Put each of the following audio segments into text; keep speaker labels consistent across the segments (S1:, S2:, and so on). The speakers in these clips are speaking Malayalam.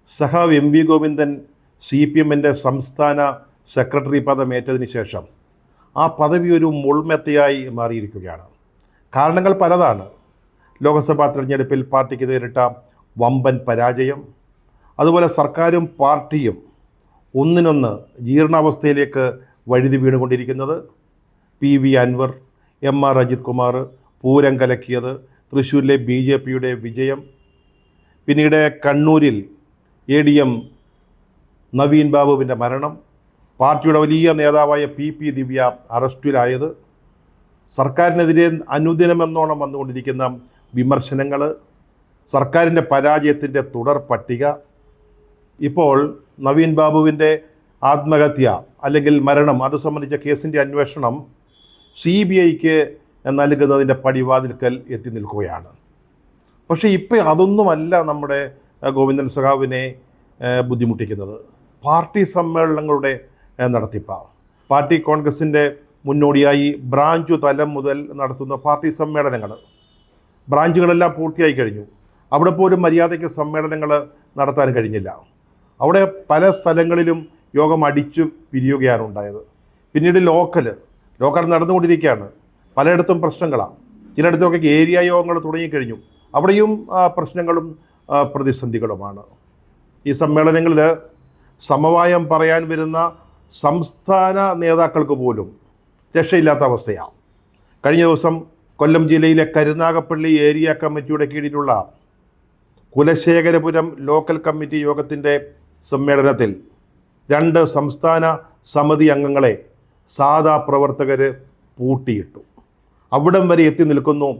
S1: സഖാവ് എം വി ഗോവിന്ദൻ CPM-ൻ്റെ സംസ്ഥാന സെക്രട്ടറി പദമേറ്റതിന് ശേഷം ആ പദവി ഒരു മുൾമെത്തയായി മാറിയിരിക്കുകയാണ്. കാരണങ്ങൾ പലതാണ്. ലോക്സഭാ തിരഞ്ഞെടുപ്പിൽ പാർട്ടിക്ക് നേരിട്ട വമ്പൻ പരാജയം, അതുപോലെ സർക്കാരും പാർട്ടിയും ഒന്നിനൊന്ന് ജീർണാവസ്ഥയിലേക്ക് വഴുതി വീണുകൊണ്ടിരിക്കുന്നത്, PV അൻവർ, MR അജിത് കുമാർ പൂരം കലക്കിയത്, തൃശ്ശൂരിലെ BJP-യുടെ വിജയം, പിന്നീട് കണ്ണൂരിൽ ADM നവീൻ ബാബുവിൻ്റെ മരണം, പാർട്ടിയുടെ വലിയ നേതാവായ PP ദിവ്യ അറസ്റ്റിലായത്, സർക്കാരിനെതിരെ അനുദിനമെന്നോണം വന്നുകൊണ്ടിരിക്കുന്ന വിമർശനങ്ങൾ, സർക്കാരിൻ്റെ പരാജയത്തിൻ്റെ തുടർ പട്ടിക, ഇപ്പോൾ നവീൻ ബാബുവിൻ്റെ ആത്മഹത്യ അല്ലെങ്കിൽ മരണം അത് സംബന്ധിച്ച കേസിൻ്റെ അന്വേഷണം CBIക്ക് നൽകുന്നതിൻ്റെ പടിവാതിൽക്കൽ എത്തി നിൽക്കുകയാണ്. പക്ഷേ ഇപ്പോൾ അതൊന്നുമല്ല നമ്മുടെ ഗോവിന്ദൻ സഖാവിനെ ബുദ്ധിമുട്ടിക്കുന്നത്. പാർട്ടി സമ്മേളനങ്ങളുടെ നടത്തിപ്പാണ്. പാർട്ടി കോൺഗ്രസിൻ്റെ മുന്നോടിയായി ബ്രാഞ്ച് തലം മുതൽ നടത്തുന്ന പാർട്ടി സമ്മേളനങ്ങൾ, ബ്രാഞ്ചുകളെല്ലാം പൂർത്തിയായി കഴിഞ്ഞു. അവിടെ പോലും മര്യാദയ്ക്ക് സമ്മേളനങ്ങൾ നടത്താൻ കഴിഞ്ഞില്ല. അവിടെ പല സ്ഥലങ്ങളിലും യോഗം അടിച്ചു പിരിയുകയാണ് ഉണ്ടായത്. പിന്നീട് ലോക്കൽ നടന്നുകൊണ്ടിരിക്കുകയാണ്. പലയിടത്തും പ്രശ്നങ്ങളാണ്. ചിലയിടത്തൊക്കെ ഏരിയ യോഗങ്ങൾ തുടങ്ങിക്കഴിഞ്ഞു. അവിടെയും പ്രശ്നങ്ങളും പ്രതിസന്ധികളുമാണ്. ഈ സമ്മേളനങ്ങളിൽ സമവായം പറയാൻ വരുന്ന സംസ്ഥാന നേതാക്കൾക്ക് പോലും രക്ഷയില്ലാത്ത അവസ്ഥയാണ്. കഴിഞ്ഞ ദിവസം കൊല്ലം ജില്ലയിലെ കരുനാഗപ്പള്ളി ഏരിയ കമ്മിറ്റിയുടെ കീഴിലുള്ള കുലശേഖരപുരം ലോക്കൽ കമ്മിറ്റി യോഗത്തിൻ്റെ സമ്മേളനത്തിൽ 2 സംസ്ഥാന സമിതി അംഗങ്ങളെ സാധാ പ്രവർത്തകർ പൂട്ടിയിട്ടു. അവിടം വരെ എത്തി നിൽക്കുന്നു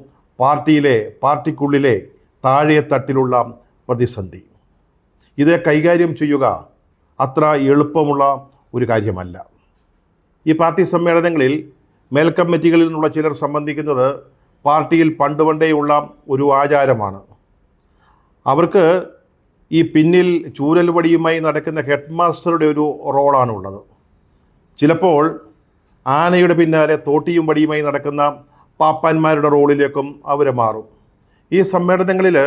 S1: പാർട്ടിക്കുള്ളിലെ താഴെ തട്ടിലുള്ള പ്രതിസന്ധി. ഇത് കൈകാര്യം ചെയ്യുക അത്ര എളുപ്പമുള്ള ഒരു കാര്യമല്ല. ഈ പാർട്ടി സമ്മേളനങ്ങളിൽ മേൽക്കമ്മിറ്റികളിൽ നിന്നുള്ള ചിലർ സംബന്ധിക്കുന്നത് പാർട്ടിയിൽ പണ്ടുപണ്ടേയുള്ള ഒരു ആചാരമാണ്. അവർക്ക് ഈ പിന്നിൽ ചൂരൽ വടിയുമായി നടക്കുന്ന ഹെഡ് മാസ്റ്ററുടെ ഒരു റോളാണുള്ളത്. ചിലപ്പോൾ ആനയുടെ പിന്നാലെ തോട്ടിയും വടിയുമായി നടക്കുന്ന പാപ്പാന്മാരുടെ റോളിലേക്കും അവർ മാറും. ഈ സമ്മേളനങ്ങളിൽ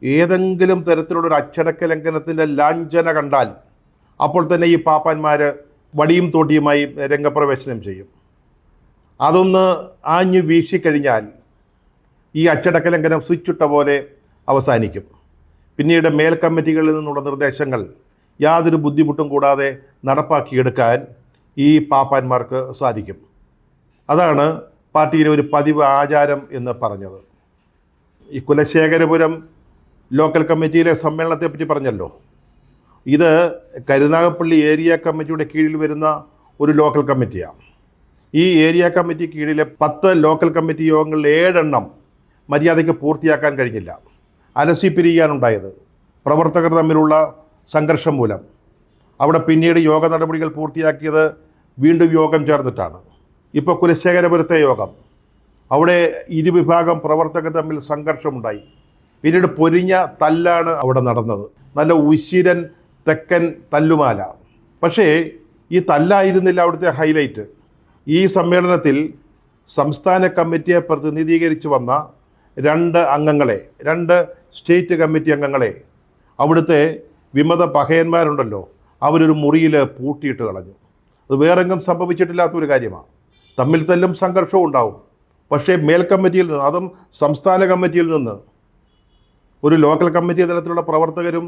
S1: ഏതെങ്കിലും തരത്തിലുള്ളൊരു അച്ചടക്ക ലംഘനത്തിൻ്റെ ലാഞ്ചന കണ്ടാൽ അപ്പോൾ തന്നെ ഈ പാപ്പാന്മാർ വടിയും തോട്ടിയുമായി രംഗപ്രവേശനം ചെയ്യും. അതൊന്ന് ആഞ്ഞു വീശിക്കഴിഞ്ഞാൽ ഈ അച്ചടക്ക ലംഘനം സ്വിച്ചിട്ട പോലെ അവസാനിക്കും. പിന്നീട് മേൽക്കമ്മിറ്റികളിൽ നിന്നുള്ള നിർദ്ദേശങ്ങൾ യാതൊരു ബുദ്ധിമുട്ടും കൂടാതെ നടപ്പാക്കിയെടുക്കാൻ ഈ പാപ്പാന്മാർക്ക് സാധിക്കും. അതാണ് പാർട്ടിയിലെ ഒരു പതിവ് ആചാരം എന്ന് പറഞ്ഞത്. ഈ കുലശേഖരപുരം ലോക്കൽ കമ്മിറ്റിയിലെ സമ്മേളനത്തെപ്പറ്റി പറഞ്ഞല്ലോ. ഇത് കരുനാഗപ്പള്ളി ഏരിയ കമ്മിറ്റിയുടെ കീഴിൽ വരുന്ന ഒരു ലോക്കൽ കമ്മിറ്റിയാണ്. ഈ ഏരിയ കമ്മിറ്റി കീഴിലെ 10 ലോക്കൽ കമ്മിറ്റി യോഗങ്ങളിൽ 7 എണ്ണം മര്യാദയ്ക്ക് പൂർത്തിയാക്കാൻ കഴിഞ്ഞില്ല. അലസിപ്പിരിയാനുണ്ടായത് പ്രവർത്തകർ തമ്മിലുള്ള സംഘർഷം മൂലം. അവിടെ പിന്നീട് യോഗ നടപടികൾ പൂർത്തിയാക്കിയത് വീണ്ടും യോഗം ചേർന്നിട്ടാണ്. ഇപ്പോൾ കുലശേഖരപുരത്തെ യോഗം, അവിടെ ഇരുവിഭാഗം പ്രവർത്തകർ തമ്മിൽ സംഘർഷമുണ്ടായി. പിന്നീട് പൊരിഞ്ഞ തല്ലാണ് അവിടെ നടന്നത്. നല്ല ഉശിരൻ തെക്കൻ തല്ലുമാല. പക്ഷേ ഈ തല്ലായിരുന്നില്ല അവിടുത്തെ ഹൈലൈറ്റ്. ഈ സമ്മേളനത്തിൽ സംസ്ഥാന കമ്മിറ്റിയെ പ്രതിനിധീകരിച്ച് വന്ന 2 അംഗങ്ങളെ, 2 സ്റ്റേറ്റ് കമ്മിറ്റി അംഗങ്ങളെ അവിടുത്തെ വിമത പഹയന്മാരുണ്ടല്ലോ, അവരൊരു മുറിയിൽ പൂട്ടിയിട്ട് കളഞ്ഞു. അത് വേറെങ്ങും സംഭവിച്ചിട്ടില്ലാത്തൊരു കാര്യമാണ്. തമ്മിൽ തല്ലും സംഘർഷവും ഉണ്ടാവും. പക്ഷേ മേൽക്കമ്മിറ്റിയിൽ നിന്ന്, അതും സംസ്ഥാന കമ്മിറ്റിയിൽ നിന്ന് ഒരു ലോക്കൽ കമ്മിറ്റി തലത്തിലുള്ള പ്രവർത്തകരും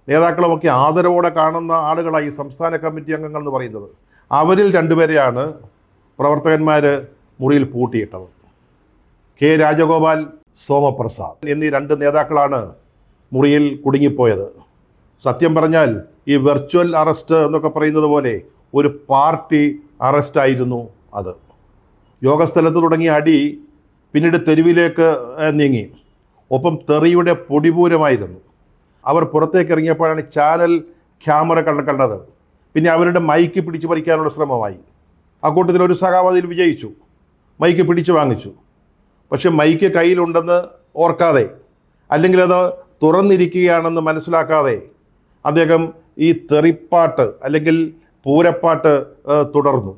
S1: നേതാക്കളുമൊക്കെ ആദരവോടെ കാണുന്ന ആളുകളായി സംസ്ഥാന കമ്മിറ്റി അംഗങ്ങൾ എന്ന് പറയുന്നത്. അവരിൽ 2 പേരെയാണ് പ്രവർത്തകന്മാർ മുറിയിൽ പൂട്ടിയിട്ടത്. K. രാജഗോപാൽ, സോമപ്രസാദ് എന്നീ 2 നേതാക്കളാണ് മുറിയിൽ കുടുങ്ങിപ്പോയത്. സത്യം പറഞ്ഞാൽ ഈ വെർച്വൽ അറസ്റ്റ് എന്നൊക്കെ പറയുന്നത് പോലെ ഒരു പാർട്ടി അറസ്റ്റായിരുന്നു അത്. യോഗസ്ഥലത്ത് തുടങ്ങിയ അടി പിന്നീട് തെരുവിലേക്ക് നീങ്ങി. ഒപ്പം തെറിയുടെ പൊടിപൂരമായിരുന്നു. അവർ പുറത്തേക്ക് ഇറങ്ങിയപ്പോഴാണ് ചാനൽ ക്യാമറ കണ്ടത്. പിന്നെ അവരുടെ മൈക്ക് പിടിച്ചു പറിക്കാനുള്ള ശ്രമമായി. അക്കൂട്ടത്തിൽ ഒരു സഖാവ് അതിൽ വിജയിച്ചു, മൈക്ക് പിടിച്ചു വാങ്ങിച്ചു. പക്ഷെ മൈക്ക് കയ്യിലുണ്ടെന്ന് ഓർക്കാതെ, അല്ലെങ്കിൽ അത് തുറന്നിരിക്കുകയാണെന്ന് മനസ്സിലാക്കാതെ അദ്ദേഹം ഈ തെറിപ്പാട്ട് അല്ലെങ്കിൽ പൂരപ്പാട്ട് തുടർന്നു.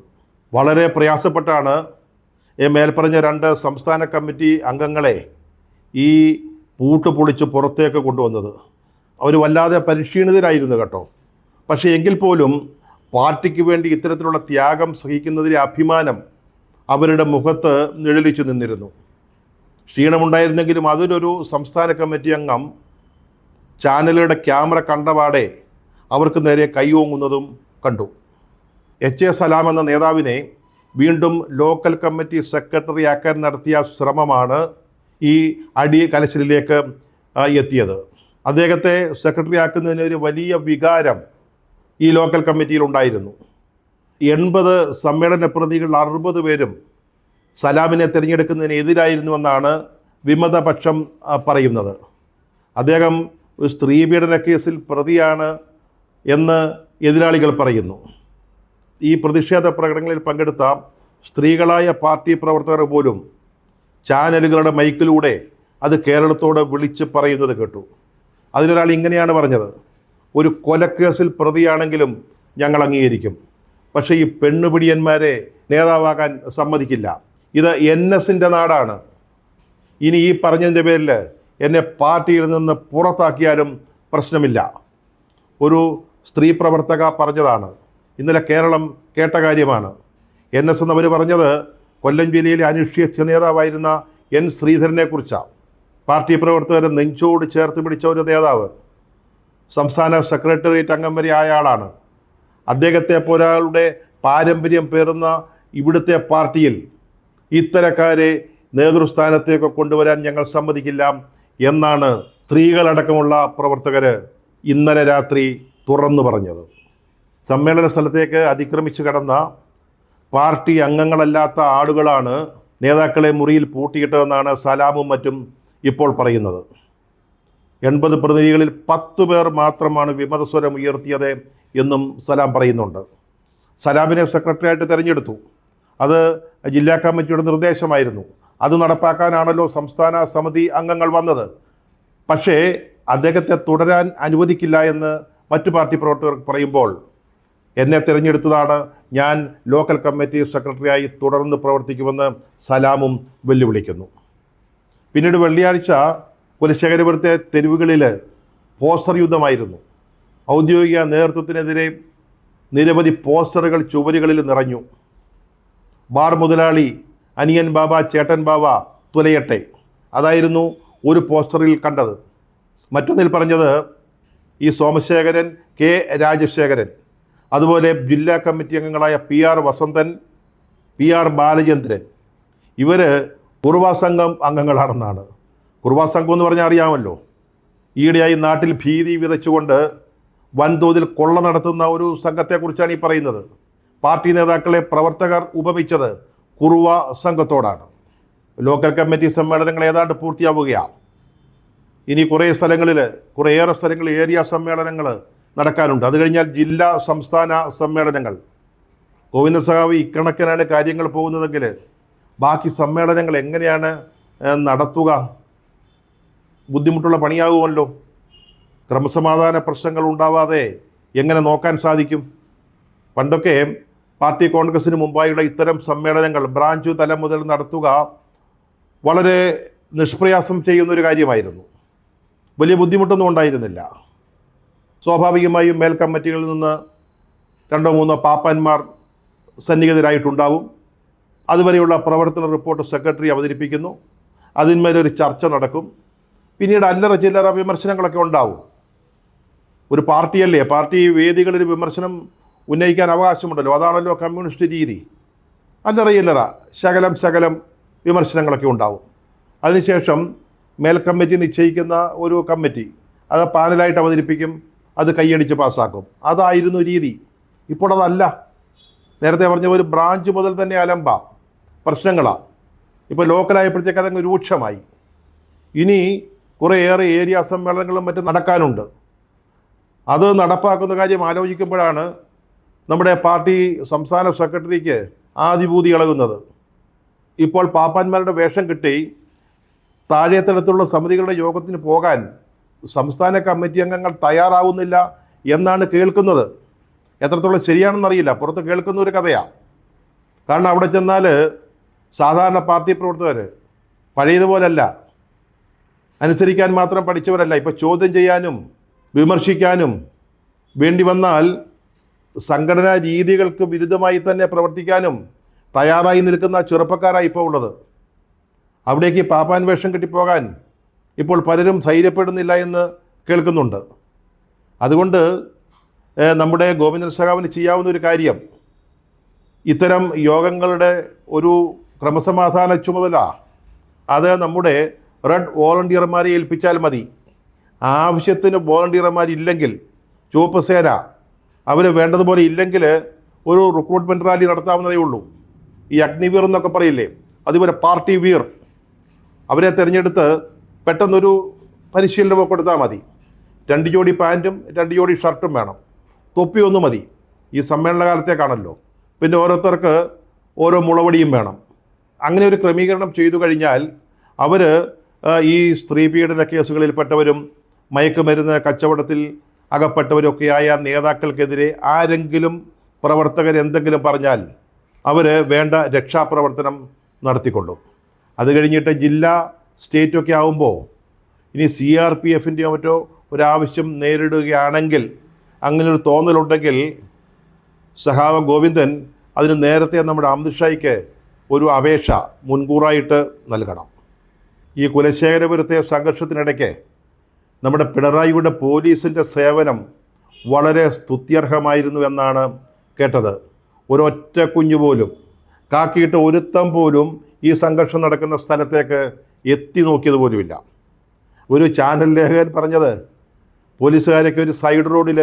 S1: വളരെ പ്രയാസപ്പെട്ടാണ് മേൽപ്പറഞ്ഞ 2 സംസ്ഥാന കമ്മിറ്റി അംഗങ്ങളെ ഈ പൂട്ട് പൊളിച്ച് പുറത്തേക്ക് കൊണ്ടുവന്നത്. അവർ വല്ലാതെ പരിക്ഷീണിതരായിരുന്നു കേട്ടോ. പക്ഷേ എങ്കിൽ പോലും പാർട്ടിക്ക് വേണ്ടി ഇത്തരത്തിലുള്ള ത്യാഗം സഹിക്കുന്നതിലെ അഭിമാനം അവരുടെ മുഖത്ത് നിഴലിച്ചു നിന്നിരുന്നു. ക്ഷീണമുണ്ടായിരുന്നെങ്കിലും അതിലൊരു സംസ്ഥാന കമ്മിറ്റി അംഗം ചാനലുകളുടെ ക്യാമറ കണ്ടപാടെ അവർക്ക് നേരെ കൈയോങ്ങുന്നതും കണ്ടു. എച്ച് എ സലാം എന്ന നേതാവിനെ വീണ്ടും ലോക്കൽ കമ്മിറ്റി സെക്രട്ടറി ആക്കാൻ നടത്തിയ ശ്രമമാണ് ഈ അടി കലശലിലേക്ക് എത്തിയത്. അദ്ദേഹത്തെ സെക്രട്ടറി ആക്കുന്നതിനൊരു വലിയ വികാരം ഈ ലോക്കൽ കമ്മിറ്റിയിൽ ഉണ്ടായിരുന്നു. 80 സമ്മേളന പ്രതികൾ 60 പേരും സലാമിനെ തിരഞ്ഞെടുക്കുന്നതിന് എതിരായിരുന്നുവെന്നാണ് വിമതപക്ഷം പറയുന്നത്. അദ്ദേഹം ഒരു സ്ത്രീപീഡന കേസിൽ പ്രതിയാണ് എന്ന് എതിരാളികൾ പറയുന്നു. ഈ പ്രതിഷേധ പ്രകടനങ്ങളിൽ പങ്കെടുത്ത സ്ത്രീകളായ പാർട്ടി പ്രവർത്തകർ പോലും ചാനലുകളുടെ മൈക്കിലൂടെ അത് കേരളത്തോട് വിളിച്ച് പറയുന്നത് കേട്ടു. അതിലൊരാൾ ഇങ്ങനെയാണ് പറഞ്ഞത്: ഒരു കൊലക്കേസിൽ പ്രതിയാണെങ്കിലും ഞങ്ങൾ അംഗീകരിക്കും, പക്ഷേ ഈ പെണ്ണുപിടിയന്മാരെ നേതാവാകാൻ സമ്മതിക്കില്ല. ഇത് NSൻ്റെ നാടാണ്. ഇനി ഈ പറഞ്ഞതിൻ്റെ പേരിൽ എന്നെ പാർട്ടിയിൽ നിന്ന് പുറത്താക്കിയാലും പ്രശ്നമില്ല. ഒരു സ്ത്രീ പ്രവർത്തക പറഞ്ഞതാണ്. ഇന്നലെ കേരളം കേട്ട കാര്യമാണ്. NS എന്നവർ പറഞ്ഞത് കൊല്ലം ജില്ലയിലെ അനിശ്ചിത നേതാവായിരുന്ന N ശ്രീധരനെ കുറിച്ചാണ്. പാർട്ടി പ്രവർത്തകരെ നെഞ്ചോട് ചേർത്ത് പിടിച്ച ഒരു നേതാവ്, സംസ്ഥാന സെക്രട്ടേറിയറ്റ് അംഗം വരെ ആയ ആളാണ്. അദ്ദേഹത്തെ പോലൊരാളുടെ പാരമ്പര്യം പേറുന്ന ഇവിടുത്തെ പാർട്ടിയിൽ ഇത്തരക്കാരെ നേതൃസ്ഥാനത്തേക്ക് കൊണ്ടുവരാൻ ഞങ്ങൾ സമ്മതിക്കില്ല എന്നാണ് സ്ത്രീകളടക്കമുള്ള പ്രവർത്തകർ ഇന്നലെ രാത്രി തുറന്നു പറഞ്ഞത്. സമ്മേളന സ്ഥലത്തേക്ക് അതിക്രമിച്ചു കടന്ന പാർട്ടി അംഗങ്ങളല്ലാത്ത ആളുകളാണ് നേതാക്കളെ മുറിയിൽ പൂട്ടിയിട്ടതെന്നാണ് സലാമും മറ്റും ഇപ്പോൾ പറയുന്നത്. 80 പ്രതിനിധികളിൽ 10 പേർ മാത്രമാണ് വിമതസ്വരം ഉയർത്തിയത് എന്നും സലാം പറയുന്നുണ്ട്. സലാമിനെ സെക്രട്ടറിയായിട്ട് തിരഞ്ഞെടുത്തു. അത് ജില്ലാ കമ്മിറ്റിയുടെ നിർദ്ദേശമായിരുന്നു. അത് നടപ്പാക്കാനാണല്ലോ സംസ്ഥാന സമിതി അംഗങ്ങൾ വന്നത്. പക്ഷേ അദ്ദേഹത്തെ തുടരാൻ അനുവദിക്കില്ല എന്ന് മറ്റു പാർട്ടി പ്രവർത്തകർ പറയുമ്പോൾ എന്നെ തിരഞ്ഞെടുത്തതാണ്, ഞാൻ ലോക്കൽ കമ്മിറ്റി സെക്രട്ടറിയായി തുടർന്ന് പ്രവർത്തിക്കുമെന്ന് സലാമും വെല്ലുവിളിക്കുന്നു. പിന്നീട് വെള്ളിയാഴ്ച കുലശേഖരപുരത്തെ തെരുവുകളിൽ പോസ്റ്റർ യുദ്ധമായിരുന്നു. ഔദ്യോഗിക നേതൃത്വത്തിനെതിരെ നിരവധി പോസ്റ്ററുകൾ ചുവരുകളിൽ നിറഞ്ഞു. ബാർ മുതലാളി, അനിയൻ ബാബ, ചേട്ടൻ ബാബ തുലയട്ടെ, അതായിരുന്നു ഒരു പോസ്റ്ററിൽ കണ്ടത്. മറ്റൊന്നിൽ പറഞ്ഞത് ഈ സോമശേഖരൻ, കെ രാജശേഖരൻ, അതുപോലെ ജില്ലാ കമ്മിറ്റി അംഗങ്ങളായ PR വസന്തൻ, PR ബാലചന്ദ്രൻ, ഇവർ കുറുവാ സംഘം അംഗങ്ങളാണെന്നാണ്. കുറുവാ സംഘം എന്ന് പറഞ്ഞാൽ അറിയാമല്ലോ, ഈയിടെയായി നാട്ടിൽ ഭീതി വിതച്ചുകൊണ്ട് വൻതോതിൽ കൊള്ള നടത്തുന്ന ഒരു സംഘത്തെക്കുറിച്ചാണ് ഈ പറയുന്നത്. പാർട്ടി നേതാക്കളെ പ്രവർത്തകർ ഉപമിച്ചത് കുറുവ സംഘത്തോടാണ്. ലോക്കൽ കമ്മിറ്റി സമ്മേളനങ്ങൾ ഏതാണ്ട് പൂർത്തിയാവുകയാണ്. ഇനി കുറേയേറെ സ്ഥലങ്ങളിൽ ഏരിയ സമ്മേളനങ്ങൾ നടക്കാനുണ്ട്. അത് കഴിഞ്ഞാൽ ജില്ലാ സംസ്ഥാന സമ്മേളനങ്ങൾ. ഗോവിന്ദ സഖാവ് ഇക്കണക്കിനാണ് കാര്യങ്ങൾ പോകുന്നതെങ്കിൽ ബാക്കി സമ്മേളനങ്ങൾ എങ്ങനെയാണ് നടത്തുക? ബുദ്ധിമുട്ടുള്ള പണിയാകുമല്ലോ. ക്രമസമാധാന പ്രശ്നങ്ങൾ ഉണ്ടാവാതെ എങ്ങനെ നോക്കാൻ സാധിക്കും? പണ്ടൊക്കെ പാർട്ടി കോൺഗ്രസിന് മുമ്പായുള്ള ഇത്തരം സമ്മേളനങ്ങൾ ബ്രാഞ്ച് തലം മുതൽ നടത്തുക വളരെ നിഷ്പ്രയാസം ചെയ്യുന്നൊരു കാര്യമായിരുന്നു. വലിയ ബുദ്ധിമുട്ടൊന്നും ഉണ്ടായിരുന്നില്ല. സ്വാഭാവികമായും മേൽ കമ്മിറ്റികളിൽ നിന്ന് 2-3 പാപ്പാന്മാർ സന്നിഹിതരായിട്ടുണ്ടാവും. അതുവരെയുള്ള പ്രവർത്തന റിപ്പോർട്ട് സെക്രട്ടറി അവതരിപ്പിക്കുന്നു. അതിന്മേലൊരു ചർച്ച നടക്കും. പിന്നീട് അല്ലറ ചില്ലറ വിമർശനങ്ങളൊക്കെ ഉണ്ടാവും. ഒരു പാർട്ടിയല്ലേ, പാർട്ടി വേദികളിൽ വിമർശനം ഉന്നയിക്കാൻ അവകാശമുണ്ടല്ലോ. അതാണല്ലോ കമ്മ്യൂണിസ്റ്റ് രീതി. അല്ലറ ചില്ലറ ശകലം വിമർശനങ്ങളൊക്കെ ഉണ്ടാവും. അതിനുശേഷം മേൽ കമ്മിറ്റി നിശ്ചയിക്കുന്ന ഒരു കമ്മിറ്റി അത് പാനലായിട്ട് അവതരിപ്പിക്കും. അത് കൈയടിച്ച് പാസ്സാക്കും. അതായിരുന്നു രീതി. ഇപ്പോൾ അതല്ല. നേരത്തെ പറഞ്ഞ ഒരു ബ്രാഞ്ച് മുതൽ തന്നെ അലമ്പ പ്രശ്നങ്ങളാണ്. ഇപ്പോൾ ലോക്കലായപ്പോഴത്തേക്ക് അതങ്ങ് രൂക്ഷമായി. ഇനി കുറേയേറെ ഏരിയ സമ്മേളനങ്ങളും മറ്റും നടക്കാനുണ്ട്. അത് നടപ്പാക്കുന്ന കാര്യം ആലോചിക്കുമ്പോഴാണ് നമ്മുടെ പാർട്ടി സംസ്ഥാന സെക്രട്ടറിക്ക് ആദിഭൂതി ഇളകുന്നത്. ഇപ്പോൾ പാപ്പാന്മാരുടെ വേഷം കിട്ടി താഴേത്തലത്തുള്ള സമിതികളുടെ യോഗത്തിന് പോകാൻ സംസ്ഥാന കമ്മിറ്റി അംഗങ്ങൾ തയ്യാറാവുന്നില്ല എന്നാണ് കേൾക്കുന്നത്. എത്രത്തോളം ശരിയാണെന്നറിയില്ല. പുറത്ത് കേൾക്കുന്ന ഒരു കഥയാണ്. കാരണം അവിടെ ചെന്നാൽ സാധാരണ പാർട്ടി പ്രവർത്തകർ പഴയതുപോലല്ല, അനുസരിക്കാൻ മാത്രം പഠിച്ചവരല്ല. ഇപ്പോൾ ചോദ്യം ചെയ്യാനും വിമർശിക്കാനും വേണ്ടി വന്നാൽ സംഘടനാ രീതികൾക്ക് വിരുദ്ധമായി തന്നെ പ്രവർത്തിക്കാനും തയ്യാറായി നിൽക്കുന്ന ചെറുപ്പക്കാരായി ഇപ്പോൾ ഉള്ളത്. അവിടേക്ക് പാപ്പാൻ വേഷം കെട്ടിപ്പോകാൻ ഇപ്പോൾ പലരും ധൈര്യപ്പെടുന്നില്ല എന്ന് കേൾക്കുന്നുണ്ട്. അതുകൊണ്ട് നമ്മുടെ ഗോവിന്ദൻ സഖാവിന് ചെയ്യാവുന്ന ഒരു കാര്യം, ഇത്തരം യോഗങ്ങളുടെ ഒരു ക്രമസമാധാന ചുമതല അത് നമ്മുടെ റെഡ് വോളണ്ടിയർമാരെ ഏൽപ്പിച്ചാൽ മതി. ആവശ്യത്തിന് വോളണ്ടിയർമാരില്ലെങ്കിൽ, ചുവപ്പ് സേന അവർ വേണ്ടതുപോലെ ഇല്ലെങ്കിൽ ഒരു റിക്രൂട്ട്മെൻറ്റ് റാലി നടത്താവുന്നതേ ഉള്ളൂ. ഈ അഗ്നിവീർ എന്നൊക്കെ പറയില്ലേ, അതുപോലെ പാർട്ടി വീർ അവരെ തിരഞ്ഞെടുത്ത് പെട്ടെന്നൊരു പരിശീലനമൊക്കെ കൊടുത്താൽ മതി. 2 ജോഡി പാൻറ്റും 2 ജോഡി ഷർട്ടും വേണം, തൊപ്പിയൊന്നും മതി. ഈ സമ്മേളന കാലത്തേക്കാണല്ലോ. പിന്നെ ഓരോരുത്തർക്ക് ഓരോ മുളവടിയും വേണം. അങ്ങനെ ഒരു ക്രമീകരണം ചെയ്തു കഴിഞ്ഞാൽ അവർ ഈ സ്ത്രീ പീഡന കേസുകളിൽപ്പെട്ടവരും മയക്കുമരുന്ന് കച്ചവടത്തിൽ അകപ്പെട്ടവരൊക്കെയായ നേതാക്കൾക്കെതിരെ ആരെങ്കിലും പ്രവർത്തകർ എന്തെങ്കിലും പറഞ്ഞാൽ അവർ വേണ്ട രക്ഷാപ്രവർത്തനം നടത്തിക്കൊള്ളും. അത് കഴിഞ്ഞിട്ട് ജില്ലാ സ്റ്റേറ്റൊക്കെ ആകുമ്പോൾ ഇനി CRPFൻ്റെയോ മറ്റോ ഒരാവശ്യം നേരിടുകയാണെങ്കിൽ, അങ്ങനൊരു തോന്നലുണ്ടെങ്കിൽ സഖാവ് ഗോവിന്ദൻ അതിന് നേരത്തെ നമ്മുടെ അമിത്ഷായ്ക്ക് ഒരു അപേക്ഷ മുൻകൂറായിട്ട് നൽകണം. ഈ കുലശേഖരപുരത്തെ സംഘർഷത്തിനിടയ്ക്ക് നമ്മുടെ പിണറായിയുടെ പോലീസിൻ്റെ സേവനം വളരെ സ്തുത്യർഹമായിരുന്നു എന്നാണ് കേട്ടത്. ഒരൊറ്റ കുഞ്ഞു പോലും, കാക്കിയിട്ട് ഒരുത്തം പോലും ഈ സംഘർഷം നടക്കുന്ന സ്ഥലത്തേക്ക് എത്തി നോക്കിയത് പോലുമില്ല. ഒരു ചാനൽ ലേഖകൻ പറഞ്ഞത് പോലീസുകാരൊക്കെ ഒരു സൈഡ് റോഡിൽ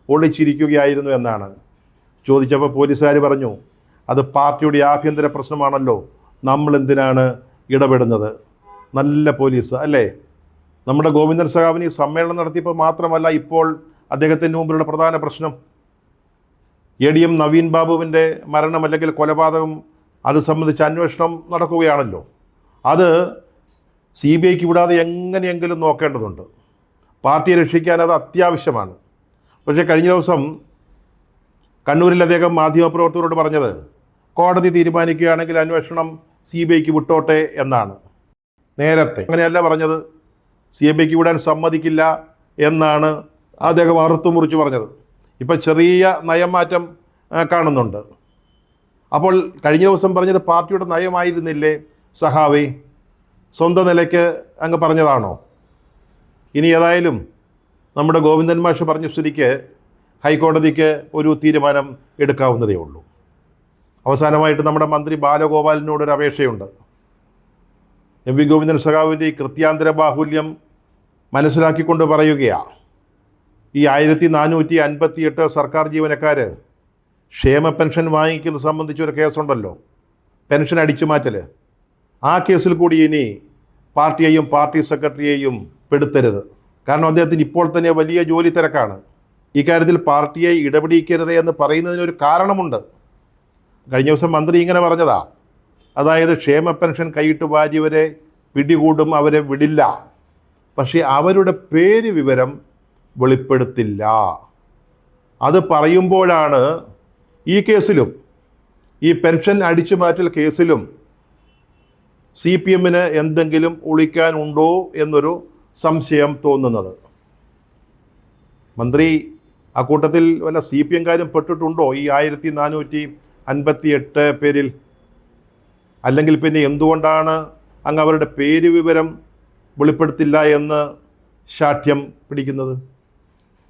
S1: ഒളിച്ചിരിക്കുകയായിരുന്നു എന്നാണ്. ചോദിച്ചപ്പോൾ പോലീസുകാർ പറഞ്ഞു, അത് പാർട്ടിയുടെ ആഭ്യന്തര പ്രശ്നമാണല്ലോ, നമ്മളെന്തിനാണ് ഇടപെടുന്നത്? നല്ല പോലീസ് അല്ലേ? നമ്മുടെ ഗോവിന്ദൻ സഖാവിന് ഈ സമ്മേളനം നടത്തിയപ്പോൾ മാത്രമല്ല, ഇപ്പോൾ അദ്ദേഹത്തിൻ്റെ മുമ്പിലുള്ള പ്രധാന പ്രശ്നം ADM നവീൻ ബാബുവിൻ്റെ മരണം അല്ലെങ്കിൽ കൊലപാതകം, അത് സംബന്ധിച്ച് അന്വേഷണം നടക്കുകയാണല്ലോ. അത് CBIക്ക് വിടാതെ എങ്ങനെയെങ്കിലും നോക്കേണ്ടതുണ്ട്. പാർട്ടിയെ രക്ഷിക്കാൻ അത് അത്യാവശ്യമാണ്. പക്ഷേ കഴിഞ്ഞ ദിവസം കണ്ണൂരിൽ അദ്ദേഹം മാധ്യമപ്രവർത്തകരോട് പറഞ്ഞത്, കോടതി തീരുമാനിക്കുകയാണെങ്കിൽ അന്വേഷണം CBIക്ക് വിട്ടോട്ടെ എന്നാണ്. നേരത്തെ അങ്ങനെയല്ല പറഞ്ഞത്, CBIക്ക് വിടാൻ സമ്മതിക്കില്ല എന്നാണ് അദ്ദേഹം അറുത്തു മുറിച്ച് പറഞ്ഞത്. ഇപ്പം ചെറിയ നയമാറ്റം കാണുന്നുണ്ട്. അപ്പോൾ കഴിഞ്ഞ ദിവസം പറഞ്ഞത് പാർട്ടിയുടെ നയമായിരുന്നില്ലേ സഖാവേ? സ്വന്തം നിലയ്ക്ക് അങ്ങ് പറഞ്ഞതാണോ? ഇനി ഏതായാലും നമ്മുടെ ഗോവിന്ദൻ മാഷ് പറഞ്ഞ സ്ഥിതിക്ക് ഹൈക്കോടതിക്ക് ഒരു തീരുമാനം എടുക്കാവുന്നതേ ഉള്ളൂ. അവസാനമായിട്ട് നമ്മുടെ മന്ത്രി ബാലഗോപാലിനോടൊരു അപേക്ഷയുണ്ട്. MV ഗോവിന്ദൻ സഖാവിൻ്റെ ഈ കൃത്യാന്തര ബാഹുല്യം മനസ്സിലാക്കിക്കൊണ്ട് പറയുകയാണ്, ഈ 1458 സർക്കാർ ജീവനക്കാർ ക്ഷേമ പെൻഷൻ വാങ്ങിക്കുന്നത് സംബന്ധിച്ചൊരു കേസുണ്ടല്ലോ, പെൻഷൻ അടിച്ചുമാറ്റൽ. ആ കേസിൽ കൂടി ഇനി പാർട്ടിയെയും പാർട്ടി സെക്രട്ടറിയെയും പെടുത്തരുത്. കാരണം അദ്ദേഹത്തിന് ഇപ്പോൾ തന്നെ വലിയ ജോലി തിരക്കാണ്. ഇക്കാര്യത്തിൽ പാർട്ടിയെ ഇടപെടിക്കരുത് എന്ന് പറയുന്നതിനൊരു കാരണമുണ്ട്. കഴിഞ്ഞ ദിവസം മന്ത്രി ഇങ്ങനെ പറഞ്ഞതാ, അതായത് ക്ഷേമ പെൻഷൻ കൈയിട്ട് വാരിയവരെ പിടികൂടും, അവരെ വിടില്ല, പക്ഷേ അവരുടെ പേര് വിവരം വെളിപ്പെടുത്തില്ല. അത് പറയുമ്പോഴാണ് ഈ കേസിലും, ഈ പെൻഷൻ അടിച്ചുമാറ്റൽ കേസിലും CPMന് എന്തെങ്കിലും ഒളിക്കാനുണ്ടോ എന്നൊരു സംശയം തോന്നുന്നത്. മന്ത്രി അക്കൂട്ടത്തിൽ വല്ല CPMകാരും പെട്ടിട്ടുണ്ടോ ഈ 1458 പേരിൽ? അല്ലെങ്കിൽ പിന്നെ എന്തുകൊണ്ടാണ് അങ്ങ് അവരുടെ പേര് വിവരം വെളിപ്പെടുത്തില്ല എന്ന് ശാഠ്യം പിടിക്കുന്നത്?